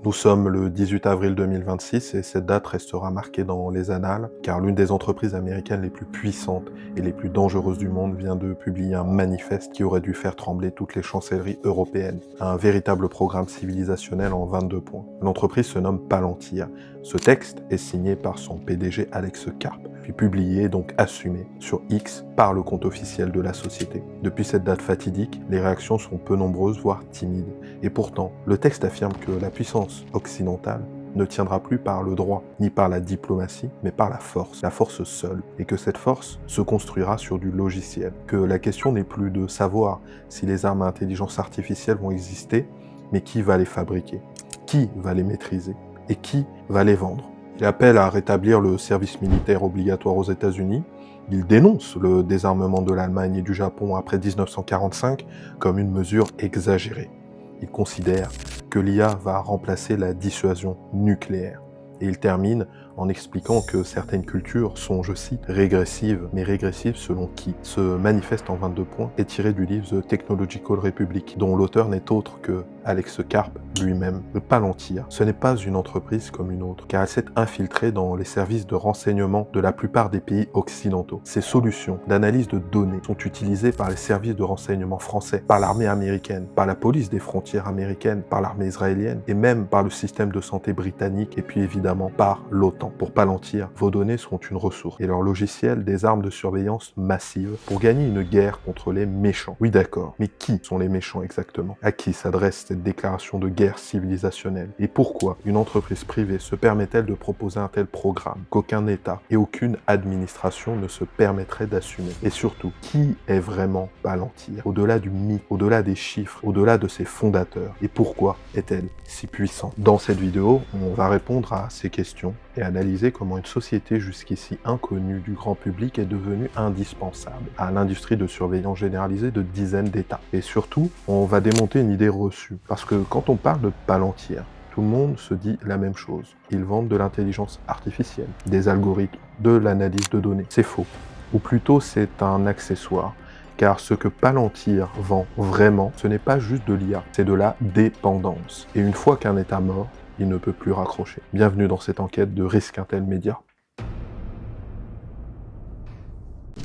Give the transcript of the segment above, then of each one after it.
Nous sommes le 18 avril 2026 et cette date restera marquée dans les annales car l'une des entreprises américaines les plus puissantes et les plus dangereuses du monde vient de publier un manifeste qui aurait dû faire trembler toutes les chancelleries européennes. Un véritable programme civilisationnel en 22 points. L'entreprise se nomme Palantir. Ce texte est signé par son PDG Alex Karp, puis publié, donc assumé, sur X par le compte officiel de la société. Depuis cette date fatidique, les réactions sont peu nombreuses, voire timides. Et pourtant, le texte affirme que la puissance occidentale ne tiendra plus par le droit, ni par la diplomatie, mais par la force seule, et que cette force se construira sur du logiciel, que la question n'est plus de savoir si les armes à intelligence artificielle vont exister, mais qui va les fabriquer, qui va les maîtriser, et qui va les vendre. Il appelle à rétablir le service militaire obligatoire aux États-Unis. Il dénonce le désarmement de l'Allemagne et du Japon après 1945 comme une mesure exagérée. Il considère que l'IA va remplacer la dissuasion nucléaire. Et il termine en expliquant que certaines cultures sont, je cite, régressives. Mais régressives selon qui? Ce manifeste en 22 points est tiré du livre The Technological Republic, dont l'auteur n'est autre que Alex Karp lui-même. Le Palantir, ce n'est pas une entreprise comme une autre, car elle s'est infiltrée dans les services de renseignement de la plupart des pays occidentaux. Ses solutions d'analyse de données sont utilisées par les services de renseignement français, par l'armée américaine, par la police des frontières américaines, par l'armée israélienne, et même par le système de santé britannique, et puis évidemment par l'OTAN. Pour Palantir, vos données sont une ressource, et leurs logiciels des armes de surveillance massives pour gagner une guerre contre les méchants. Oui d'accord, mais qui sont les méchants exactement? À qui s'adresse cette déclaration de guerre civilisationnelle? Et pourquoi une entreprise privée se permet-elle de proposer un tel programme qu'aucun État et aucune administration ne se permettrait d'assumer? Et surtout, qui est vraiment Palantir? Au-delà du mythe, au-delà des chiffres, au-delà de ses fondateurs. Et pourquoi est-elle si puissante? Dans cette vidéo, on va répondre à ces questions et analyser comment une société jusqu'ici inconnue du grand public est devenue indispensable à l'industrie de surveillance généralisée de dizaines d'États. Et surtout, on va démonter une idée reçue. Parce que quand on parle de Palantir, tout le monde se dit la même chose. Ils vendent de l'intelligence artificielle, des algorithmes, de l'analyse de données. C'est faux. Ou plutôt, c'est un accessoire. Car ce que Palantir vend vraiment, ce n'est pas juste de l'IA, c'est de la dépendance. Et une fois qu'un État mort, il ne peut plus raccrocher. Bienvenue dans cette enquête de Risque Intel Media.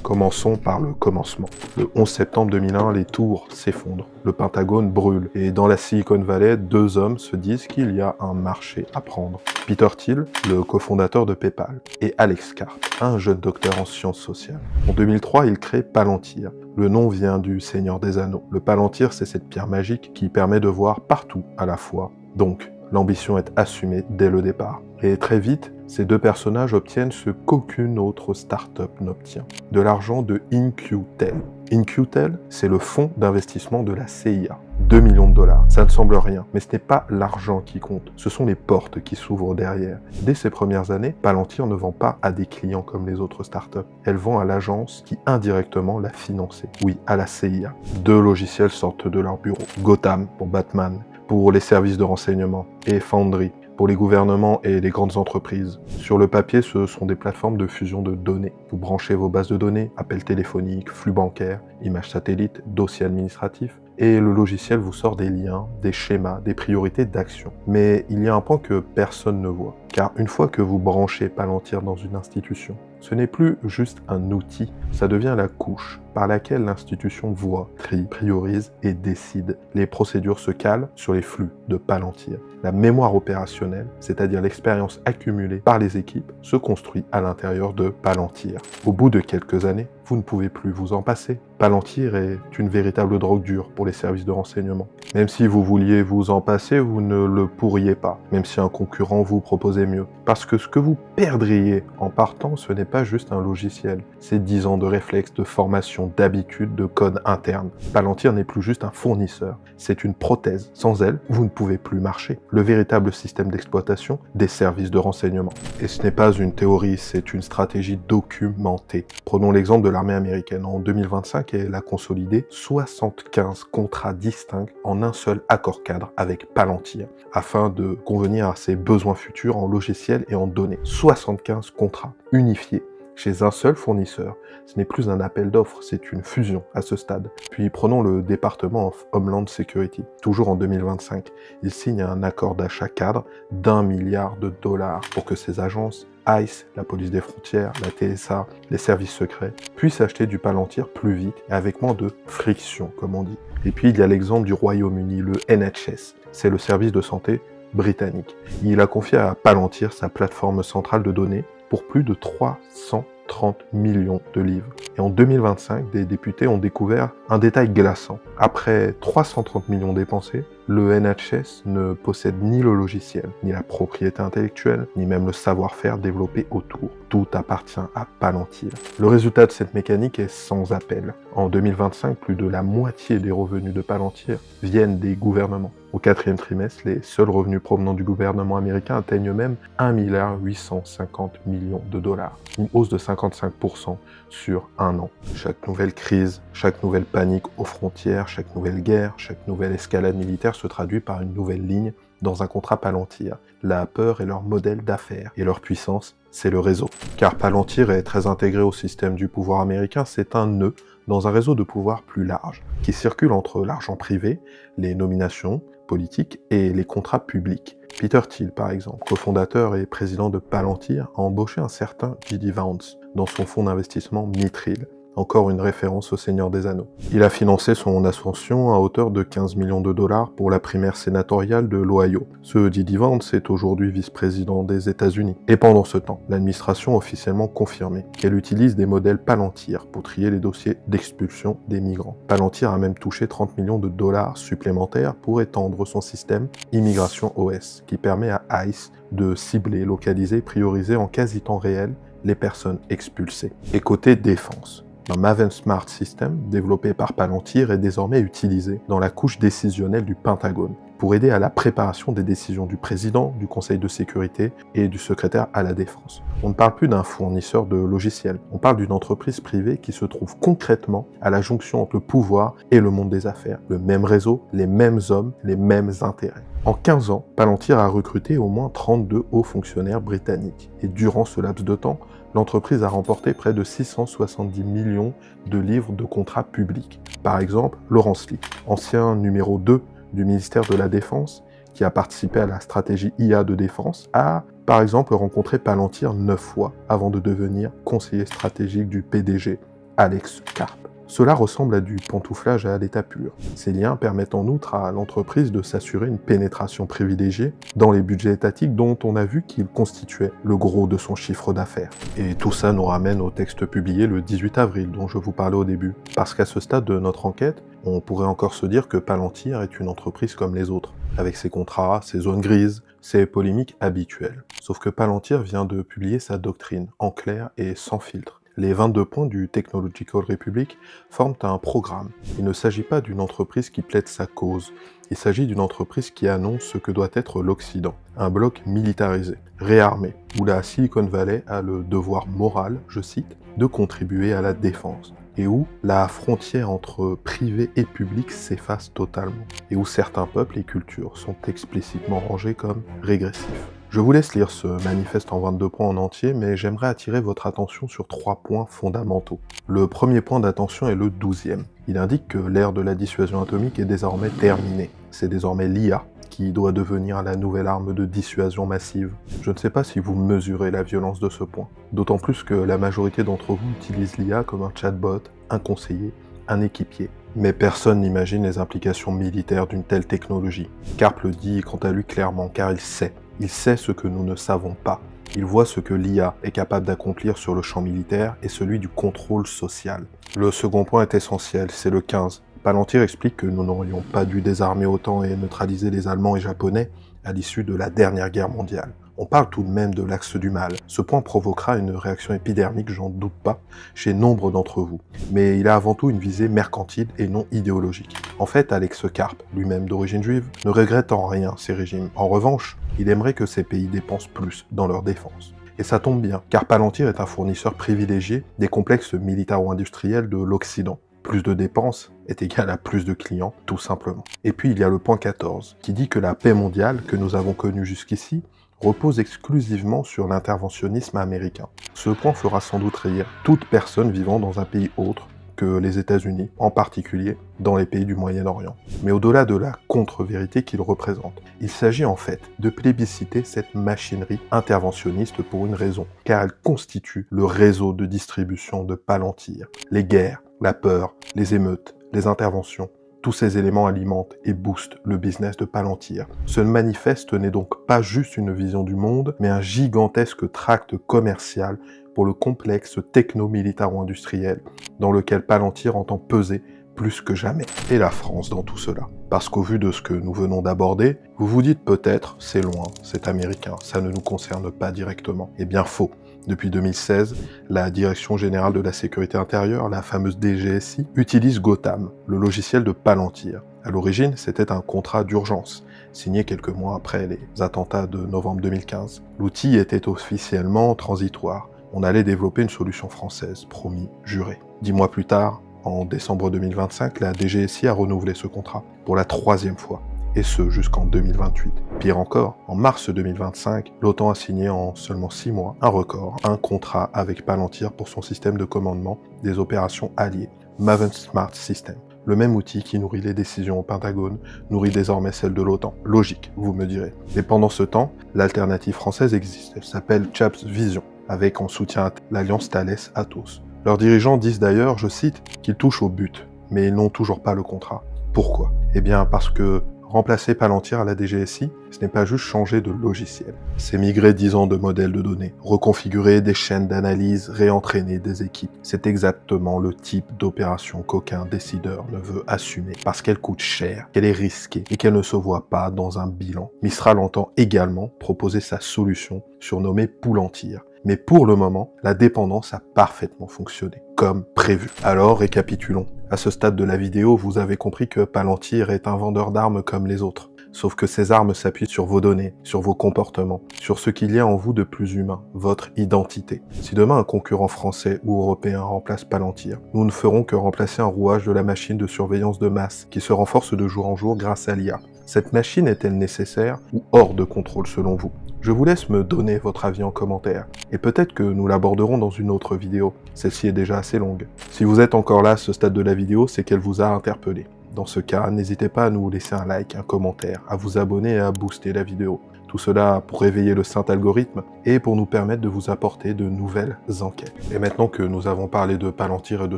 Commençons par le commencement. Le 11 septembre 2001, les tours s'effondrent, le Pentagone brûle, et dans la Silicon Valley, deux hommes se disent qu'il y a un marché à prendre. Peter Thiel, le cofondateur de PayPal, et Alex Karp, un jeune docteur en sciences sociales. En 2003, il crée Palantir. Le nom vient du Seigneur des Anneaux. Le Palantir, c'est cette pierre magique qui permet de voir partout à la fois. Donc, l'ambition est assumée dès le départ. Et très vite, ces deux personnages obtiennent ce qu'aucune autre start-up n'obtient. De l'argent de In-Q-Tel. In-Q-Tel, c'est le fonds d'investissement de la CIA. 2 millions de dollars. Ça ne semble rien, mais ce n'est pas l'argent qui compte. Ce sont les portes qui s'ouvrent derrière. Dès ces premières années, Palantir ne vend pas à des clients comme les autres startups. Elle vend à l'agence qui indirectement l'a financée. Oui, à la CIA. Deux logiciels sortent de leur bureau. Gotham pour Batman, pour les services de renseignement, et Foundry pour les gouvernements et les grandes entreprises. Sur le papier, ce sont des plateformes de fusion de données. Vous branchez vos bases de données, appels téléphoniques, flux bancaires, images satellites, dossiers administratifs, et le logiciel vous sort des liens, des schémas, des priorités d'action. Mais il y a un point que personne ne voit. Car une fois que vous branchez Palantir dans une institution, ce n'est plus juste un outil, ça devient la couche par laquelle l'institution voit, trie, priorise et décide. Les procédures se calent sur les flux de Palantir. La mémoire opérationnelle, c'est-à-dire l'expérience accumulée par les équipes, se construit à l'intérieur de Palantir. Au bout de quelques années, vous ne pouvez plus vous en passer. Palantir est une véritable drogue dure pour les services de renseignement. Même si vous vouliez vous en passer, vous ne le pourriez pas, même si un concurrent vous proposait mieux. Parce que ce que vous perdriez en partant, ce n'est pas juste un logiciel. C'est 10 ans de réflexes, de formation, d'habitude, de code interne. Palantir n'est plus juste un fournisseur, c'est une prothèse. Sans elle, vous ne pouvez plus marcher. Le véritable système d'exploitation des services de renseignement. Et ce n'est pas une théorie, c'est une stratégie documentée. Prenons l'exemple de l'armée américaine. En 2025, elle a consolidé 75 contrats distincts en un seul accord cadre avec Palantir, afin de convenir à ses besoins futurs en logiciels et en données. 75 contrats unifiés chez un seul fournisseur. Ce n'est plus un appel d'offres, c'est une fusion à ce stade. Puis prenons le Department of Homeland Security. Toujours en 2025, il signe un accord d'achat cadre d'1 milliard de dollars pour que ces agences, ICE, la police des frontières, la TSA, les services secrets, puissent acheter du Palantir plus vite et avec moins de friction, comme on dit. Et puis il y a l'exemple du Royaume-Uni, le NHS, c'est le service de santé britannique. Il a confié à Palantir sa plateforme centrale de données pour plus de 330 millions de livres. Et en 2025, des députés ont découvert un détail glaçant. Après 330 millions dépensés, le NHS ne possède ni le logiciel, ni la propriété intellectuelle, ni même le savoir-faire développé autour. Tout appartient à Palantir. Le résultat de cette mécanique est sans appel. En 2025, plus de la moitié des revenus de Palantir viennent des gouvernements. Au 4e trimestre, les seuls revenus provenant du gouvernement américain atteignent même 1,850 milliard de dollars, une hausse de 55% sur un an. Chaque nouvelle crise, chaque nouvelle panique aux frontières, chaque nouvelle guerre, chaque nouvelle escalade militaire se traduit par une nouvelle ligne dans un contrat Palantir. La peur est leur modèle d'affaires et leur puissance, c'est le réseau. Car Palantir est très intégré au système du pouvoir américain, c'est un nœud dans un réseau de pouvoir plus large, qui circule entre l'argent privé, les nominations politiques et les contrats publics. Peter Thiel, par exemple, cofondateur et président de Palantir, a embauché un certain J.D. Vance dans son fonds d'investissement Mithril, encore une référence au Seigneur des Anneaux. Il a financé son ascension à hauteur de 15 millions de dollars pour la primaire sénatoriale de l'Ohio. Ce J.D. Vance est aujourd'hui vice-président des États-Unis. Et pendant ce temps, l'administration a officiellement confirmé qu'elle utilise des modèles Palantir pour trier les dossiers d'expulsion des migrants. Palantir a même touché 30 millions de dollars supplémentaires pour étendre son système Immigration OS, qui permet à ICE de cibler, localiser, prioriser en quasi-temps réel les personnes expulsées. Et côté défense, un Maven Smart System, développé par Palantir, est désormais utilisé dans la couche décisionnelle du Pentagone pour aider à la préparation des décisions du président, du Conseil de sécurité et du secrétaire à la défense. On ne parle plus d'un fournisseur de logiciels, on parle d'une entreprise privée qui se trouve concrètement à la jonction entre le pouvoir et le monde des affaires. Le même réseau, les mêmes hommes, les mêmes intérêts. En 15 ans, Palantir a recruté au moins 32 hauts fonctionnaires britanniques. Et durant ce laps de temps, l'entreprise a remporté près de 670 millions de livres de contrats publics. Par exemple, Lawrence Lee, ancien numéro 2 du ministère de la Défense, qui a participé à la stratégie IA de défense, a par exemple rencontré Palantir 9 fois avant de devenir conseiller stratégique du PDG, Alex Karp. Cela ressemble à du pantouflage à l'état pur. Ces liens permettent en outre à l'entreprise de s'assurer une pénétration privilégiée dans les budgets étatiques dont on a vu qu'ils constituaient le gros de son chiffre d'affaires. Et tout ça nous ramène au texte publié le 18 avril dont je vous parlais au début. Parce qu'à ce stade de notre enquête, on pourrait encore se dire que Palantir est une entreprise comme les autres, avec ses contrats, ses zones grises, ses polémiques habituelles. Sauf que Palantir vient de publier sa doctrine, en clair et sans filtre. Les 22 points du Technological Republic forment un programme. Il ne s'agit pas d'une entreprise qui plaide sa cause, il s'agit d'une entreprise qui annonce ce que doit être l'Occident, un bloc militarisé, réarmé, où la Silicon Valley a le devoir moral, je cite, de contribuer à la défense, et où la frontière entre privé et public s'efface totalement, et où certains peuples et cultures sont explicitement rangés comme régressifs. Je vous laisse lire ce manifeste en 22 points en entier, mais j'aimerais attirer votre attention sur 3 points fondamentaux. Le premier point d'attention est le 12e. Il indique que l'ère de la dissuasion atomique est désormais terminée. C'est désormais l'IA qui doit devenir la nouvelle arme de dissuasion massive. Je ne sais pas si vous mesurez la violence de ce point. D'autant plus que la majorité d'entre vous utilise l'IA comme un chatbot, un conseiller, un équipier. Mais personne n'imagine les implications militaires d'une telle technologie. Karp le dit quant à lui clairement, car il sait. Il sait ce que nous ne savons pas. Il voit ce que l'IA est capable d'accomplir sur le champ militaire et celui du contrôle social. Le second point est essentiel, c'est le 15. Palantir explique que nous n'aurions pas dû désarmer autant et neutraliser les Allemands et Japonais à l'issue de la dernière guerre mondiale. On parle tout de même de l'axe du mal. Ce point provoquera une réaction épidermique, j'en doute pas, chez nombre d'entre vous. Mais il a avant tout une visée mercantile et non idéologique. En fait, Alex Karp, lui-même d'origine juive, ne regrette en rien ces régimes. En revanche, il aimerait que ces pays dépensent plus dans leur défense. Et ça tombe bien, car Palantir est un fournisseur privilégié des complexes militaro-industriels de l'Occident. Plus de dépenses est égal à plus de clients, tout simplement. Et puis il y a le point 14, qui dit que la paix mondiale que nous avons connue jusqu'ici repose exclusivement sur l'interventionnisme américain. Ce point fera sans doute rire toute personne vivant dans un pays autre que les États-Unis, en particulier dans les pays du Moyen-Orient. Mais au-delà de la contre-vérité qu'il représente, il s'agit en fait de plébisciter cette machinerie interventionniste pour une raison, car elle constitue le réseau de distribution de Palantir. Les guerres, la peur, les émeutes, les interventions, tous ces éléments alimentent et boostent le business de Palantir. Ce manifeste n'est donc pas juste une vision du monde, mais un gigantesque tract commercial pour le complexe techno-militaro-industriel dans lequel Palantir entend peser plus que jamais. Et la France dans tout cela. Parce qu'au vu de ce que nous venons d'aborder, vous vous dites peut-être, c'est loin, c'est américain, ça ne nous concerne pas directement. Eh bien faux. Depuis 2016, la Direction Générale de la Sécurité Intérieure, la fameuse DGSI, utilise Gotham, le logiciel de Palantir. À l'origine, c'était un contrat d'urgence, signé quelques mois après les attentats de novembre 2015. L'outil était officiellement transitoire. On allait développer une solution française, promis, juré. 10 mois plus tard, en décembre 2025, la DGSI a renouvelé ce contrat pour la 3e fois, et ce jusqu'en 2028. Pire encore, en mars 2025, l'OTAN a signé en seulement 6 mois, un record, un contrat avec Palantir pour son système de commandement des opérations alliées, Maven Smart System. Le même outil qui nourrit les décisions au Pentagone nourrit désormais celles de l'OTAN. Logique, vous me direz. Mais pendant ce temps, l'alternative française existe. Elle s'appelle Chaps Vision, avec en soutien l'alliance Thales-Atos. Leurs dirigeants disent d'ailleurs, je cite, qu'ils touchent au but, mais ils n'ont toujours pas le contrat. Pourquoi? Eh bien parce que remplacer Palantir à la DGSI, ce n'est pas juste changer de logiciel. C'est migrer 10 ans de modèles de données, reconfigurer des chaînes d'analyse, réentraîner des équipes. C'est exactement le type d'opération qu'aucun décideur ne veut assumer parce qu'elle coûte cher, qu'elle est risquée et qu'elle ne se voit pas dans un bilan. Mistral entend également proposer sa solution surnommée Poulantir. Mais pour le moment, la dépendance a parfaitement fonctionné, comme prévu. Alors, récapitulons. À ce stade de la vidéo, vous avez compris que Palantir est un vendeur d'armes comme les autres. Sauf que ces armes s'appuient sur vos données, sur vos comportements, sur ce qu'il y a en vous de plus humain, votre identité. Si demain un concurrent français ou européen remplace Palantir, nous ne ferons que remplacer un rouage de la machine de surveillance de masse qui se renforce de jour en jour grâce à l'IA. Cette machine est-elle nécessaire ou hors de contrôle selon vous? Je vous laisse me donner votre avis en commentaire, et peut-être que nous l'aborderons dans une autre vidéo. Celle-ci est déjà assez longue. Si vous êtes encore là à ce stade de la vidéo, c'est qu'elle vous a interpellé. Dans ce cas, n'hésitez pas à nous laisser un like, un commentaire, à vous abonner et à booster la vidéo. Tout cela pour réveiller le saint algorithme et pour nous permettre de vous apporter de nouvelles enquêtes. Et maintenant que nous avons parlé de Palantir et de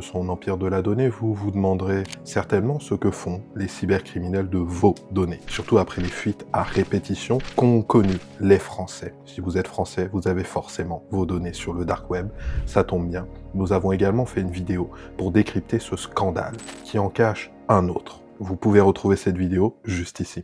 son empire de la donnée, vous vous demanderez certainement ce que font les cybercriminels de vos données. Surtout après les fuites à répétition qu'ont connues les Français. Si vous êtes Français, vous avez forcément vos données sur le dark web. Ça tombe bien. Nous avons également fait une vidéo pour décrypter ce scandale qui en cache un autre. Vous pouvez retrouver cette vidéo juste ici.